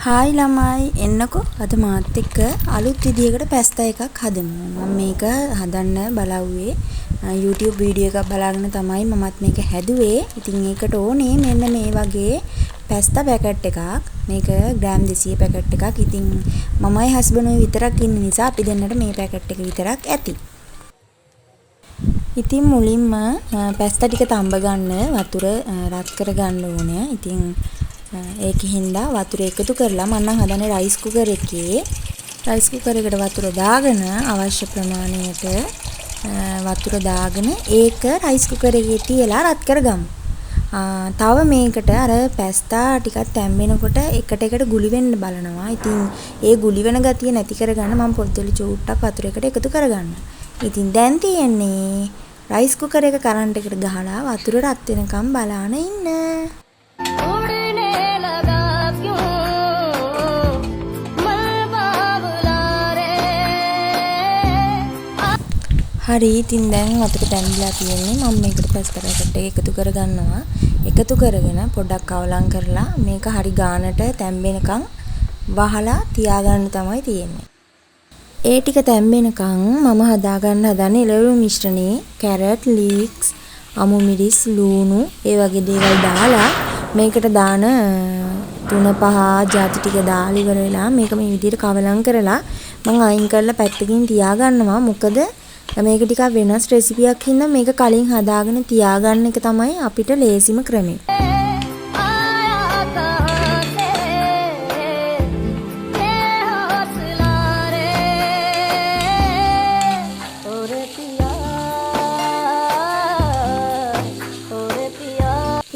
Hi ළමයි එන්නකෝ අද මාත් එක්ක අලුත් විදියකට පැස්තා එකක් හදමු. මම මේක හදන්න බලවුවේ YouTube වීඩියෝ එකක් බලාගෙන තමයි මමත් මේක හැදුවේ. ඉතින් ඒකට ඕනේ මෙන්න මේ වගේ පැස්තා පැකට් එකක්. මේක ග්‍රෑම් 200 පැකට් එකක්. ඉතින් මමයි හස්බන්ඩ්යි විතරක් ඉන්න නිසා අපි දෙන්නට මේ පැකට් එක විතරක් ඇති. ඉතින් මුලින්ම පැස්තා ටික තඹ ගන්න වතුර රත් කර ගන්න ඕනේ. ඉතින් ඒකින්ද වතුර එකතු කරලා මම නම් හදන්නේ රයිස් කුකර් එකේ. රයිස් කුකර් එකට වතුර දාගෙන අවශ්‍ය ප්‍රමාණයට වතුර දාගෙන ඒක රයිස් කුකර් එකේ තියලා රත් කරගමු. තව මේකට අර පැස්තා ටිකක් තැම්බෙනකොට එකට ගුලි වෙන්න බලනවා. ඉතින් ඒ ගුලි වෙන ගතිය නැති කරගන්න මම පොඩ්ඩලි චූට්ටක් වතුර එකට එකතු කරගන්න. ඉතින් දැන් තියෙන්නේ රයිස් කුකර් එක කරන්ට් එකට ගහලා වතුර රත් වෙනකම් බලාන ඉන්න. හරි ඉතින් දැන් වතුර තැම්බිලා තියෙන්නේ. මම මේකට පැස්තා පැකට් එක එකතු කරගන්නවා. එකතු කරගෙන පොඩ්ඩක් කවලම් කරලා මේක හරි ගානට තැම්බෙනකන් වහලා තියාගන්න තමයි තියෙන්නේ. ඒ ටික තැම්බෙනකන් මම හදාගන්න හදන්නේ එළවලු මිශ්‍රණේ කැරට් ලීක්ස් අමු මිරිස් ලූණු ඒ වගේ දේවල් දාලා මේකට දාන 3-5 ಜಾති ටික දාලා ඉවර වෙලා මේක මේ විදිහට කවලම් කරලා මම අයින් කරලා පැත්තකින් තියාගන්නවා. මොකද මේක ටිකක් වෙනස් රෙසිපියක් හින්දා මේක කලින් හදාගෙන තියාගන්න එක තමයි අපිට ලේසිම ක්‍රමය.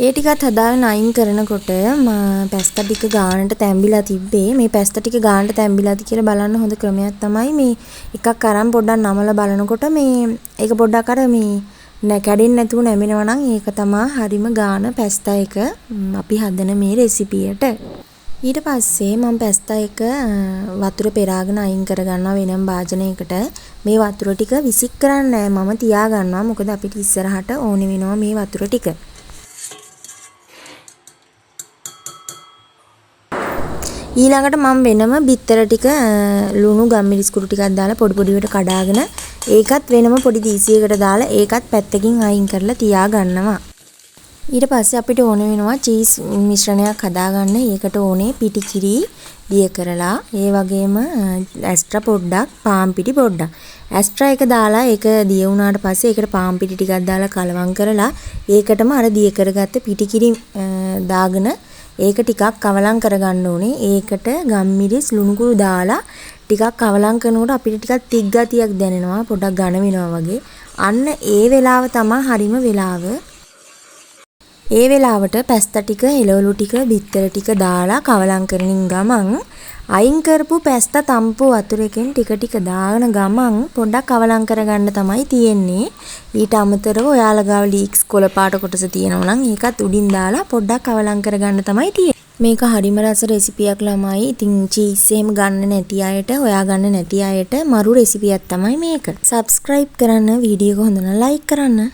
ඒ ටිකත් හදාගෙන අයින් කරනකොට පැස්තා ටික ගානට තැම්බිලා තිබ්බේ. මේ පැස්තා ටික ගානට තැම්බිලාද කියලා බලන්න හොඳ ක්‍රමයක් තමයි මේ එකක් අරන් පොඩ්ඩක් නමලා බලනකොට මේ ඒක පොඩ්ඩක් අර මේ කැඩෙන්නේ නැතුව නැමෙනවා නම් ඒක තමයි හරිම ගාන පැස්තා එක අපි හදන මේ රෙසිපියට. ඊට පස්සේ මම පැස්තා එක වතුර පෙරාගෙන අයින් කරගන්නවා වෙනම භාජනයකට. මේ වතුර ටික විසික් කරන්නේ නැහැ මම තියාගන්නවා. මොකද අපිට ඉස්සරහට ඕනේ වෙනවා මේ වතුර ටික. ඊළඟට මම වෙනම බිත්තර ටික ලුණු ගම්මිරිස් කුඩු ටිකක් දාලා පොඩි පොඩිවට කඩාගෙන ඒකත් වෙනම පොඩි දීසියකට දාලා ඒකත් පැත්තකින් අයින් කරලා තියා ගන්නවා. ඊට පස්සේ අපිට ඕන වෙනවා චීස් මිශ්‍රණයක් හදාගන්න. ඒකට ඕනේ පිටි කිරි දිය කරලා ඒ වගේම ඇස්ට්‍රා පොඩ්ඩක් පාන් පිටි පොඩ්ඩක්. ඇස්ට්‍රා එක දාලා ඒක දිය වුණාට පස්සේ ඒකට පාන් පිටි ටිකක් දාලා කලවම් කරලා ඒකටම අර දිය කරගත්ත පිටි කිරි දාගෙන ඒක ටිකක් කවලම් කරගන්න ඕනේ. ඒකට ගම්මිරිස් ලුණු කුඩු දාලා ටිකක් කවලම් කරනකොට අපිට ටිකක් තික් ගතියක් දැනෙනවා. පොඩක් ඝන වෙනවා වගේ. අන්න ඒ වෙලාව තමයි හරිම වෙලාව. ඒ වෙලාවට පැස්තා ටික, එළවලු ටික, බිත්තර ටික දාලා කවලම් කරනින් ගමන් අයින් කරපු පැස්තා තම්පු වතුරකින් ටික ටික දාගෙන ගමන් පොඩ්ඩක් කවලම් කරගන්න තමයි තියෙන්නේ. ඊට අමතරව ඔයාලා ගාව ලීක්ස් කොළ පාට කොටස තියෙනවා නම් ඒකත් උඩින් දාලා පොඩ්ඩක් කවලම් කරගන්න තමයි තියෙන්නේ. මේක හරිම රස රෙසිපියක් ළමයි. ඉතින් චීස් එහෙම ගන්න නැති අයට, හොයා ගන්න නැති අයට මරු රෙසිපියක් තමයි මේක. සබ්ස්ක්‍රයිබ් කරන්න, වීඩියෝ එක හොඳ නම් ලයික් කරන්න.